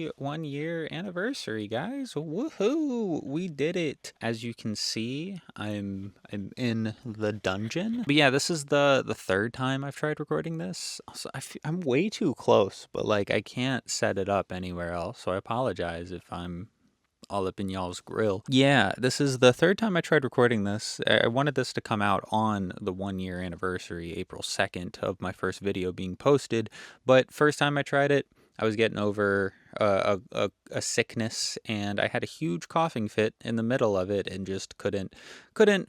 happy 1 year anniversary, guys. Woohoo! We did it. As you can see, I'm in the dungeon. But yeah, this is the third time I've tried recording this. Also, I'm way too close, but like I can't set it up anywhere else. So I apologize if I'm all up in y'all's grill. Yeah, this is the third time I tried recording this. I wanted this to come out on the 1 year anniversary, April 2nd, of my first video being posted. But first time I tried it, I was getting over a sickness, and I had a huge coughing fit in the middle of it and just couldn't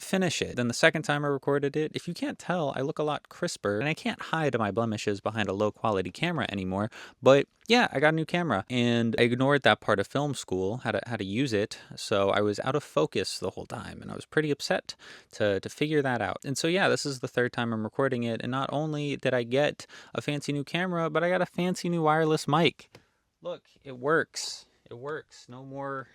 finish it. Then the second time I recorded it, if you can't tell, I look a lot crisper, and I can't hide my blemishes behind a low quality camera anymore. But yeah, I got a new camera, and I ignored that part of film school, how to use it. So I was out of focus the whole time, and I was pretty upset to figure that out. And so yeah, this is the third time I'm recording it, and not only did I get a fancy new camera, but I got a fancy new wireless mic. Look, it works. It works. No more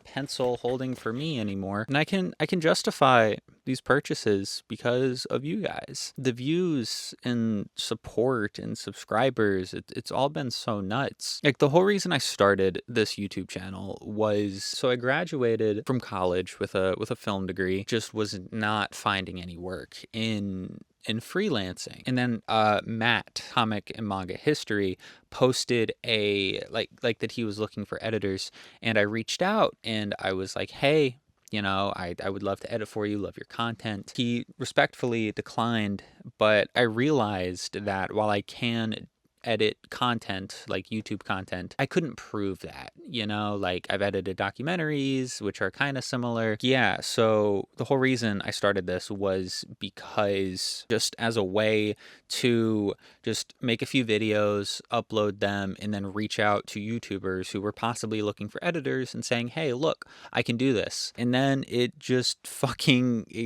pencil holding for me anymore. And I can justify these purchases because of you guys. The views and support and subscribers, it's all been so nuts. Like the whole reason I started this YouTube channel was so I graduated from college with a film degree, just was not finding any work in freelancing. And then Matt, Comic and Manga History, posted a like that he was looking for editors, and I reached out and I was like, hey, I would love to edit for you, love your content. He respectfully declined, but I realized that while I can edit content like YouTube content, I couldn't prove that, like I've edited documentaries which are kind of similar. Yeah, so the whole reason I started this was because just as a way to just make a few videos, upload them, and then reach out to YouTubers who were possibly looking for editors and saying, hey, look, I can do this. And then it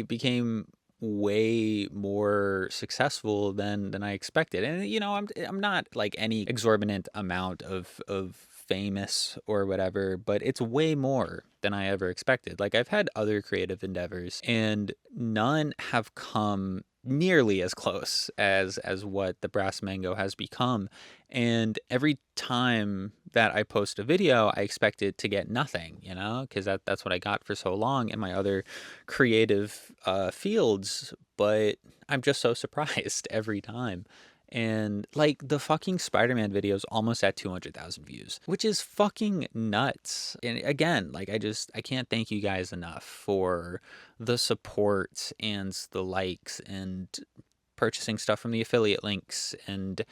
became way more successful than I expected. And I'm not like any exorbitant amount of famous or whatever, but it's way more than I ever expected. Like I've had other creative endeavors and none have come nearly as close as what the Brass Mango has become. And every time that I post a video, I expect it to get nothing, because that's what I got for so long in my other creative fields. But I'm just so surprised every time. And like the fucking Spider-Man video is almost at 200,000 views, which is fucking nuts. And again, like I can't thank you guys enough for the support and the likes and purchasing stuff from the affiliate links and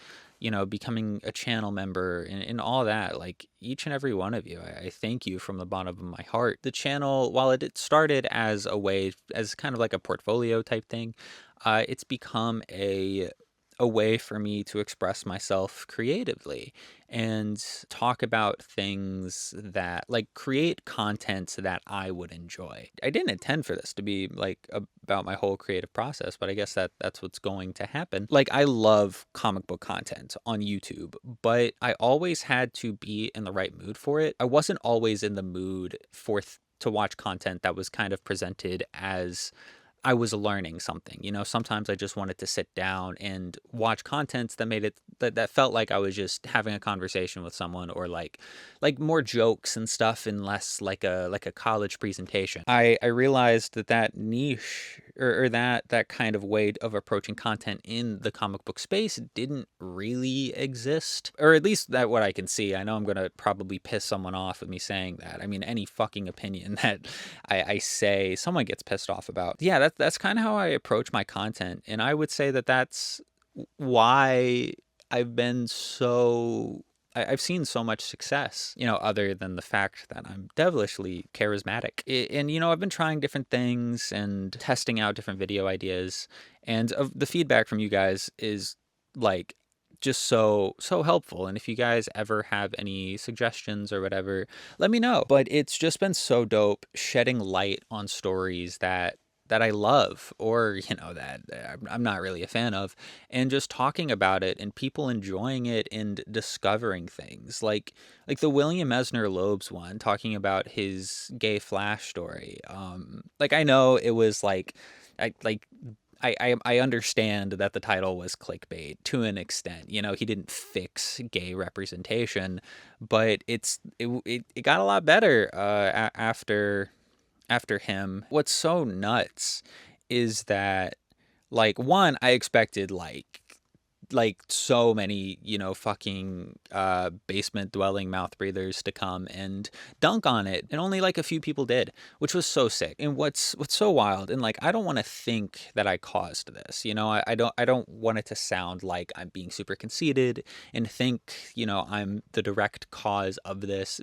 becoming a channel member and all that. Like each and every one of you, I thank you from the bottom of my heart. The channel, while it started as kind of like a portfolio type thing, it's become a way for me to express myself creatively and talk about things that like create content that I would enjoy. I didn't intend for this to be like about my whole creative process, but I guess that's what's going to happen. Like I love comic book content on YouTube, but I always had to be in the right mood for it. I wasn't always in the mood to watch content that was kind of presented as I was learning something. Sometimes I just wanted to sit down and watch content that made it that felt like I was just having a conversation with someone, or like more jokes and stuff and less like a college presentation. I realized that niche or that kind of way of approaching content in the comic book space didn't really exist, or at least that what I can see. I know I'm going to probably piss someone off with me saying that. I mean, any fucking opinion that I say, someone gets pissed off about. Yeah, that's kind of how I approach my content. And I would say that's why I've seen so much success, other than the fact that I'm devilishly charismatic. And, I've been trying different things and testing out different video ideas. And the feedback from you guys is like just so helpful. And if you guys ever have any suggestions or whatever, let me know. But it's just been so dope shedding light on stories that I love, or that I'm not really a fan of, and just talking about it and people enjoying it and discovering things like the William Mesner Loebs one, talking about his gay Flash story. Like I know it was I I understand that the title was clickbait to an extent. You know, he didn't fix gay representation, but it got a lot better after him. What's so nuts is that, like, one, I expected like so many, you know, fucking basement dwelling mouth breathers to come and dunk on it, and only like a few people did, which was so sick. And what's so wild, and like, I don't want to think that I caused this, you know. I don't want it to sound like I'm being super conceited and think, you know, I'm the direct cause of this.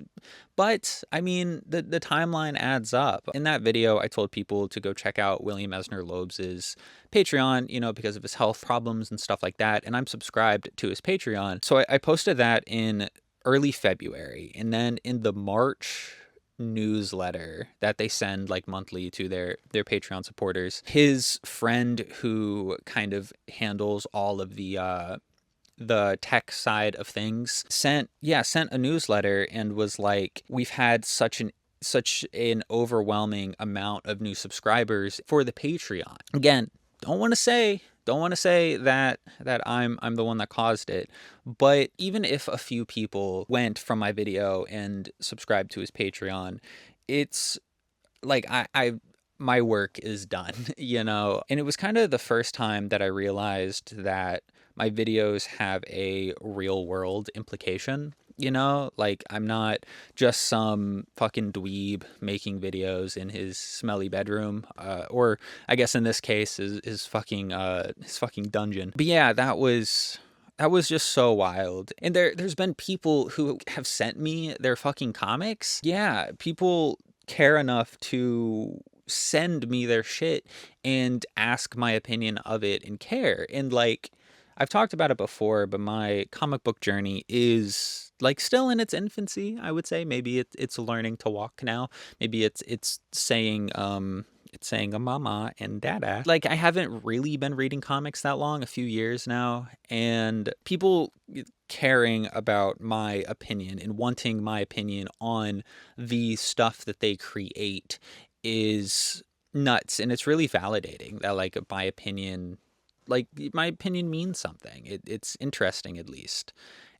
But I mean, the timeline adds up. In that video, I told people to go check out William Esner Loebs's Patreon, you know, because of his health problems and stuff like that. And I'm subscribed to his Patreon. So I posted that in early February. And then in the March newsletter that they send like monthly to their Patreon supporters, his friend who kind of handles all of the tech side of things sent a newsletter and was like, we've had such an overwhelming amount of new subscribers for the Patreon. Again, don't want to say that I'm the one that caused it, but even if a few people went from my video and subscribed to his Patreon, it's like my work is done, you know. And it was kind of the first time that I realized that my videos have a real world implication. You know, like, I'm not just some fucking dweeb making videos in his smelly bedroom, or I guess in this case his fucking dungeon. But yeah, that was just so wild. And there's been people who have sent me their fucking comics. Yeah, people care enough to send me their shit and ask my opinion of it and care. And like, I've talked about it before, but my comic book journey is like still in its infancy, I would say. Maybe it's learning to walk now. Maybe it's saying a mama and dada. Like, I haven't really been reading comics that long, a few years now, and people caring about my opinion and wanting my opinion on the stuff that they create is nuts. And it's really validating that like my opinion means something. It's interesting, at least.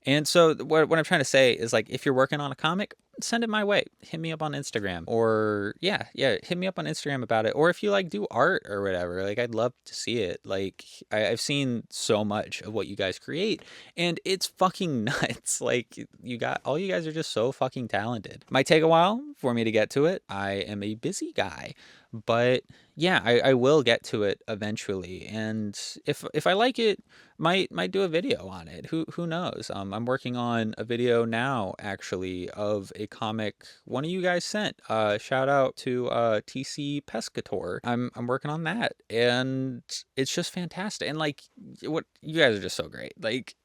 And so what I'm trying to say is, like, if you're working on a comic, send it my way. Hit me up on Instagram, or hit me up on Instagram about it. Or if you like do art or whatever, like, I'd love to see it. Like, I've seen so much of what you guys create, and it's fucking nuts. Like, you guys are just so fucking talented. Might take a while for me to get to it. I am a busy guy, but yeah, I will get to it eventually. And if I like it, might do a video on it. Who knows? I'm working on a video now, actually, of a comic one of you guys sent. Shout out to TC Pescator. I'm working on that, and it's just fantastic. And like, what you guys are just so great. Like,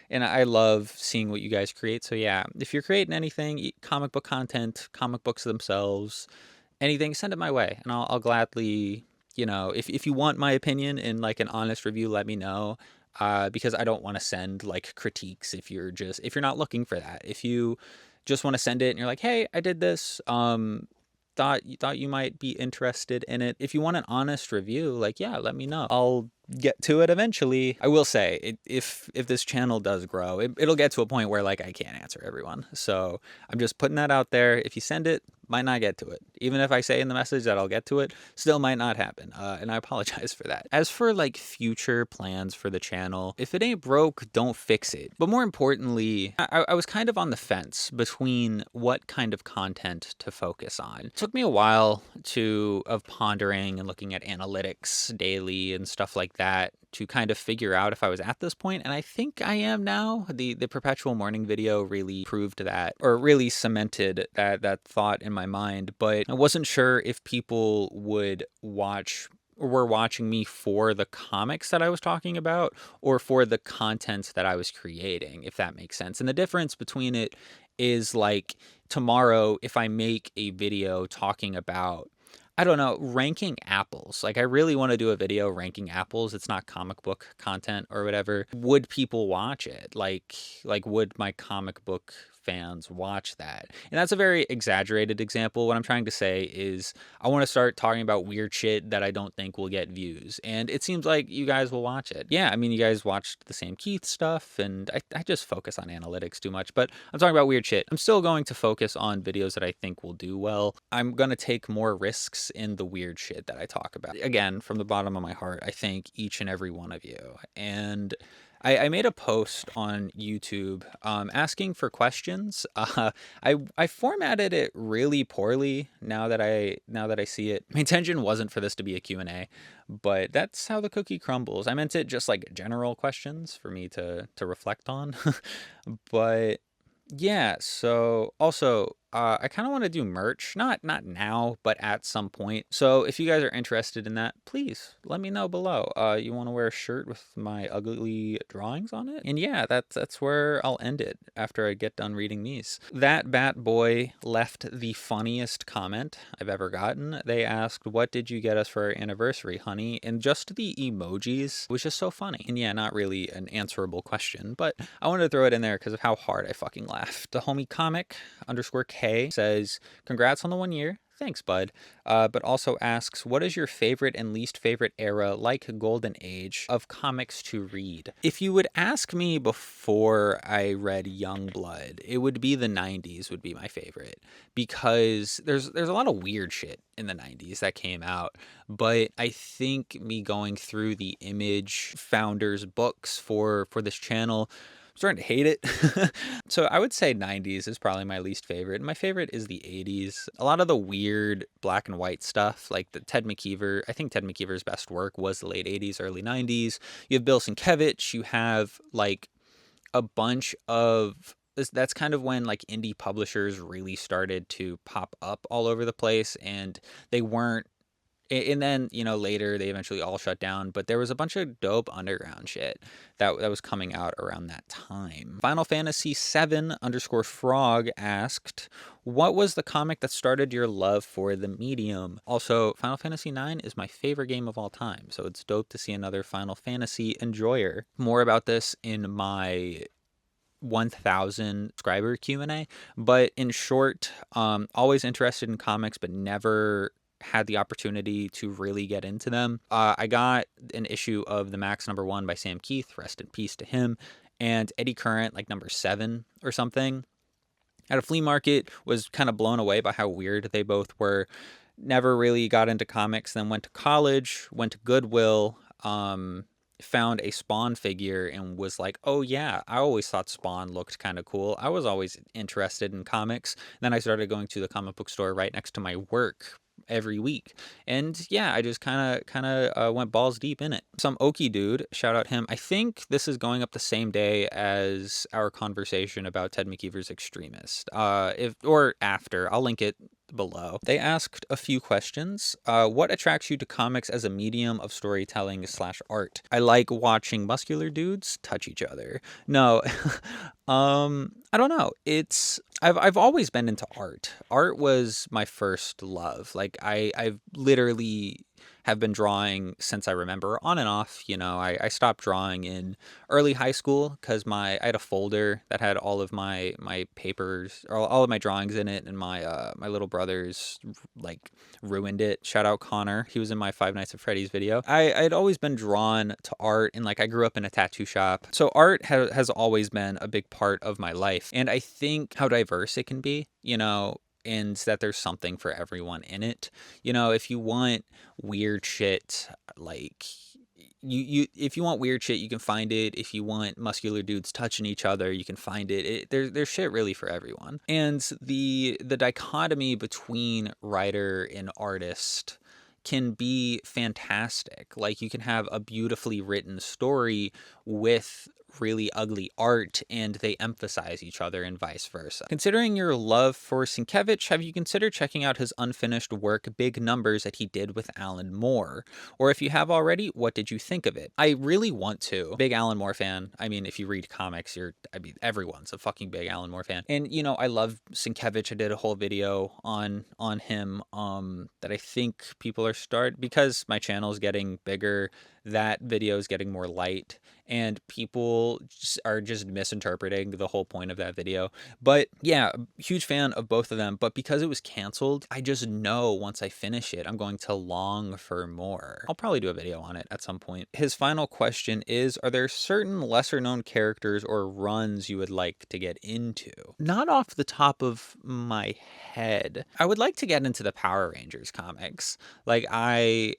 and I love seeing what you guys create. So yeah, if you're creating anything, comic book content, comic books themselves, anything, send it my way, and I'll gladly, you know, if you want my opinion in like an honest review, let me know. Because I don't want to send like critiques if you're not looking for that. If you just want to send it and you're like, hey, I did this, thought you might be interested in it. If you want an honest review, like, yeah, let me know. I'll get to it eventually. I will say, if this channel does grow, it'll get to a point where like I can't answer everyone. So I'm just putting that out there. If you send it, might not get to it. Even if I say in the message that I'll get to it, still might not happen. And I apologize for that. As for like future plans for the channel, if it ain't broke, don't fix it. But more importantly, I was kind of on the fence between what kind of content to focus on. It took me a while of pondering and looking at analytics daily and stuff like that to kind of figure out if I was at this point, and I think I am now. The perpetual morning video really proved that, or really cemented that thought in my mind. But I wasn't sure if people were watching me for the comics that I was talking about, or for the content that I was creating, if that makes sense. And the difference between it is, like, tomorrow, if I make a video talking about, I don't know, ranking apples. Like, I really want to do a video ranking apples. It's not comic book content or whatever. Would people watch it? Like would my comic book fans watch that. And that's a very exaggerated example. What I'm trying to say is I want to start talking about weird shit that I don't think will get views. And it seems like you guys will watch it. Yeah, I mean, you guys watched the Sam Keith stuff, and I just focus on analytics too much. But I'm talking about weird shit. I'm still going to focus on videos that I think will do well. I'm going to take more risks in the weird shit that I talk about. Again, from the bottom of my heart, I thank each and every one of you. And I made a post on YouTube asking for questions. I formatted it really poorly now that I see it. My intention wasn't for this to be a Q&A, but that's how the cookie crumbles. I meant it just like general questions for me to reflect on. But yeah, so also I kind of want to do merch, not now, but at some point. So if you guys are interested in that, please let me know below. You want to wear a shirt with my ugly drawings on it? And yeah, that's where I'll end it after I get done reading these. That Bat Boy left the funniest comment I've ever gotten. They asked, "What did you get us for our anniversary, honey?" And just the emojis was just so funny. And yeah, not really an answerable question, but I wanted to throw it in there because of how hard I fucking laughed. The homie comic _K says, "Congrats on the 1 year." Thanks, bud. But also asks, what is your favorite and least favorite era, like golden age, of comics to read? If you would ask me before I read Youngblood, it would be the 90s would be my favorite, because there's a lot of weird shit in the 90s that came out. But I think me going through the Image founders books for this channel, starting to hate it. So I would say 90s is probably my least favorite. My favorite is the 80s. A lot of the weird black and white stuff, like the Ted McKeever. I think Ted McKeever's best work was the late 80s, early 90s. You have Bill Sienkiewicz. You have like a bunch of... That's kind of when like indie publishers really started to pop up all over the place, and they weren't... And then, you know, later they eventually all shut down, but there was a bunch of dope underground shit that was coming out around that time. Final Fantasy VII _frog asked, what was the comic that started your love for the medium? Also, Final Fantasy IX is my favorite game of all time, so it's dope to see another Final Fantasy enjoyer. More about this in my 1000 subscriber Q&A, but in short, always interested in comics, but never had the opportunity to really get into them. I got an issue of the Max #1 by Sam Keith, rest in peace to him, and Eddie Current, like number 7 or something, at a flea market. Was kind of blown away by how weird they both were. Never really got into comics, then went to college, went to Goodwill, found a Spawn figure and was like, oh yeah, I always thought Spawn looked kind of cool. I was always interested in comics. Then I started going to the comic book store right next to my work every week, and yeah, I just kind of went balls deep in it. Some Okie dude, shout out him. I think this is going up the same day as our conversation about Ted McKeever's Extremist, if or after. I'll link it below. They asked a few questions. What attracts you to comics as a medium of storytelling / art? I like watching muscular dudes touch each other. No, I don't know. I've always been into art. Art was my first love. Like I've literally have been drawing since I remember, on and off. You know, I stopped drawing in early high school because I had a folder that had all of my papers, or all of my drawings in it, and my little brothers like ruined it. Shout out Connor. He was in my Five Nights at Freddy's video. I'd always been drawn to art, and like I grew up in a tattoo shop. So art has always been a big part of my life. And I think how diverse it can be, you know, and that there's something for everyone in it. You know, if you want weird shit, like if you want weird shit, you can find it. If you want muscular dudes touching each other, you can find it. There's shit really for everyone. And the dichotomy between writer and artist can be fantastic. Like you can have a beautifully written story with really ugly art, and they emphasize each other and vice versa. Considering your love for Sienkiewicz, have you considered checking out his unfinished work, Big Numbers, that he did with Alan Moore? Or if you have already, what did you think of it? I really want to. Big Alan Moore fan. I mean, if you read comics, everyone's a fucking big Alan Moore fan. And, you know, I love Sienkiewicz. I did a whole video on him that I think people are because my channel is getting bigger, that video is getting more light, and people are just misinterpreting the whole point of that video. But yeah, huge fan of both of them. But because it was canceled, I just know once I finish it, I'm going to long for more. I'll probably do a video on it at some point. His final question is, are there certain lesser known characters or runs you would like to get into? Not off the top of my head. I would like to get into the Power Rangers comics. Like I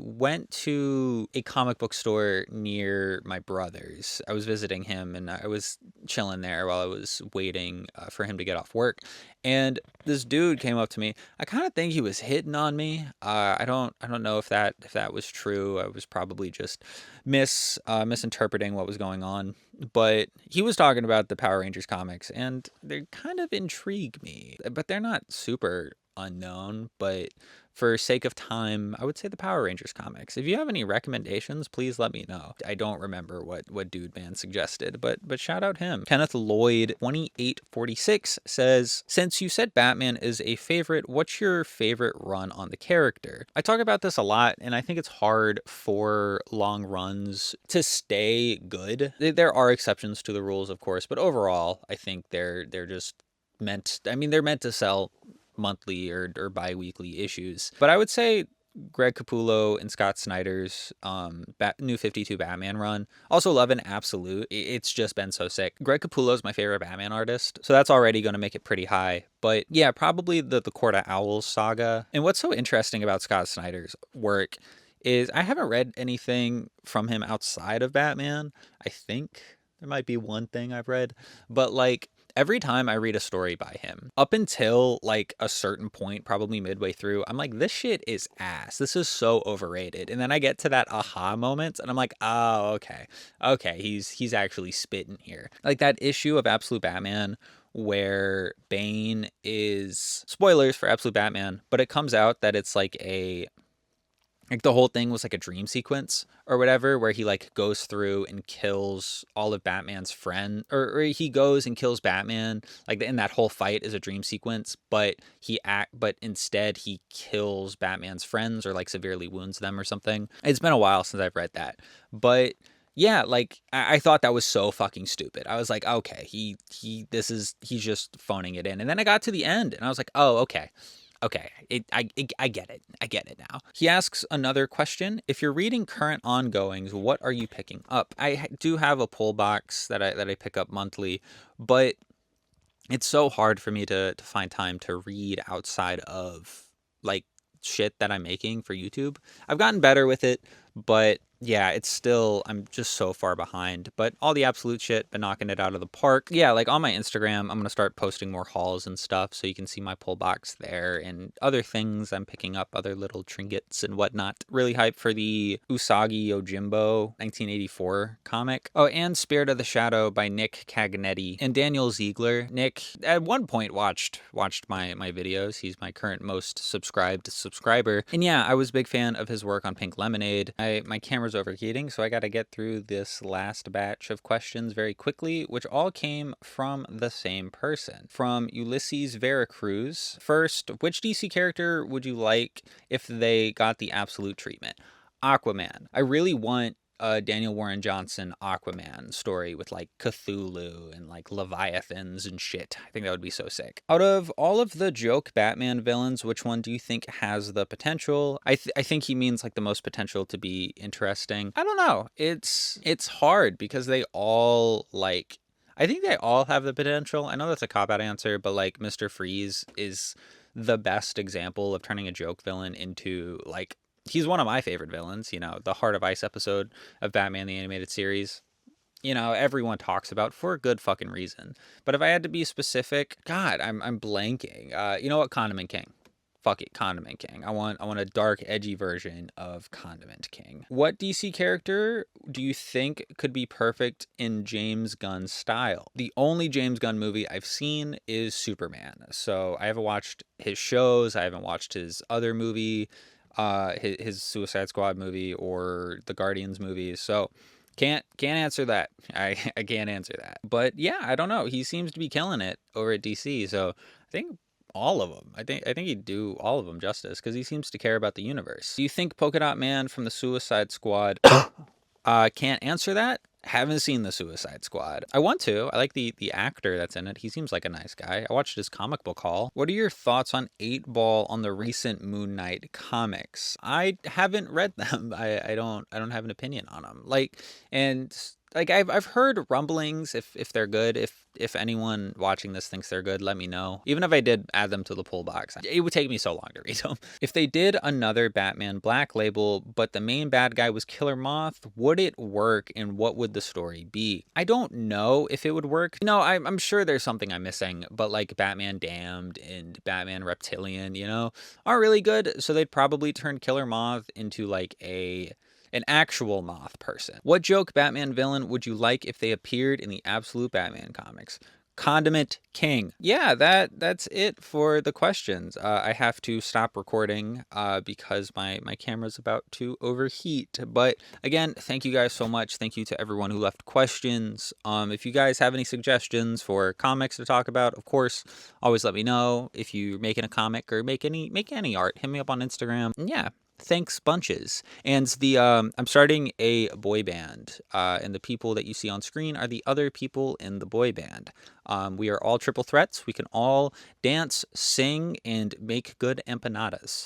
went to a comic book store near my brother's. I was visiting him and I was chilling there while I was waiting for him to get off work. And this dude came up to me. I kind of think he was hitting on me. I don't know if that was true. I was probably just misinterpreting what was going on. But he was talking about the Power Rangers comics, and they kind of intrigue me. But they're not super unknown. But for sake of time, I would say the Power Rangers comics. If you have any recommendations, please let me know. I don't remember what Dude Man suggested, but shout out him. Kenneth Lloyd 2846 says, since you said Batman is a favorite, what's your favorite run on the character? I talk about this a lot, and I think it's hard for long runs to stay good. There are exceptions to the rules, of course, but overall, I think they're just meant, I mean, they're meant to sell monthly or bi-weekly issues. But I would say Greg Capullo and Scott Snyder's New 52 Batman run. Also love an Absolute. It's just been so sick. Greg Capullo's my favorite Batman artist, so that's already going to make it pretty high. But yeah, probably the Court of Owls saga. And what's so interesting about Scott Snyder's work is I haven't read anything from him outside of Batman. I think there might be one thing I've read, but like every time I read a story by him, up until like a certain point, probably midway through, I'm like, this shit is ass. This is so overrated. And then I get to that aha moment and I'm like, oh, okay, he's actually spitting here. Like that issue of Absolute Batman where Bane is, spoilers for Absolute Batman, but it comes out that it's like the whole thing was like a dream sequence or whatever, where he like goes through and kills all of Batman's friends, or he goes and kills Batman. Like, and that whole fight is a dream sequence, but instead he kills Batman's friends or like severely wounds them or something. It's been a while since I've read that, but yeah, like I thought that was so fucking stupid. I was like, okay, he's just phoning it in. And then I got to the end and I was like, oh, okay. Okay, I get it. I get it now. He asks another question. If you're reading current ongoings, what are you picking up? I do have a pull box that I pick up monthly, but it's so hard for me to find time to read outside of like shit that I'm making for YouTube. I've gotten better with it, but yeah, it's still, I'm just so far behind. But all the Absolute shit, been knocking it out of the park. Yeah, like on my Instagram, I'm going to start posting more hauls and stuff, so you can see my pull box there and other things I'm picking up, other little trinkets and whatnot. Really hyped for the Usagi Yojimbo 1984 comic. Oh, and Spirit of the Shadow by Nick Cagnetti and Daniel Ziegler. Nick, at one point, watched my videos. He's my current most subscribed subscriber. And yeah, I was a big fan of his work on Pink Lemonade. My camera's overheating, so I got to get through this last batch of questions very quickly, which all came from the same person. From Ulysses Veracruz. First, which DC character would you like if they got the absolute treatment? Aquaman. I really want a Daniel Warren Johnson Aquaman story with like Cthulhu and like Leviathans and shit. I think that would be so sick. Out of all of the joke Batman villains, which one do you think has the potential? I think he means like the most potential to be interesting. I don't know. It's hard because they all like, I think they all have the potential. I know that's a cop-out answer, but like Mr. Freeze is the best example of turning a joke villain into like, he's one of my favorite villains, you know, the Heart of Ice episode of Batman the Animated Series. You know, everyone talks about for a good fucking reason. But if I had to be specific, God, I'm blanking. You know what? Condiment King. Fuck it, Condiment King. I want a dark, edgy version of Condiment King. What DC character do you think could be perfect in James Gunn's style? The only James Gunn movie I've seen is Superman. So I haven't watched his shows. I haven't watched his other movie, his Suicide Squad movie or the Guardians movies. So can't answer that. I can't answer that. But yeah, I don't know. He seems to be killing it over at DC. So I think all of them. I think he'd do all of them justice because he seems to care about the universe. Do you think Polka Dot Man from the Suicide Squad can't answer that? Haven't seen the Suicide Squad. I want to. I like the actor that's in it. He seems like a nice guy. I watched his comic book haul. What are your thoughts on 8 Ball on the recent Moon Knight comics? I haven't read them. I don't have an opinion on them. And like I've heard rumblings if they're good. If anyone watching this thinks they're good, let me know. Even if I did add them to the pull box, it would take me so long to read them. If they did another Batman Black Label, but the main bad guy was Killer Moth, would it work and what would the story be? I don't know if it would work. No, I'm sure there's something I'm missing, but like Batman Damned and Batman Reptilian, are really good. So they'd probably turn Killer Moth into like an actual moth person. What joke Batman villain would you like if they appeared in the Absolute Batman comics? Condiment King. Yeah, that's it for the questions. I have to stop recording because my camera's about to overheat. But again, thank you guys so much. Thank you to everyone who left questions. If you guys have any suggestions for comics to talk about, of course, always let me know. If you're making a comic or make any art, hit me up on Instagram. And yeah, thanks bunches. And I'm starting a boy band, and the people that you see on screen are the other people in the boy band. We are all triple threats. We can all dance, sing, and make good empanadas.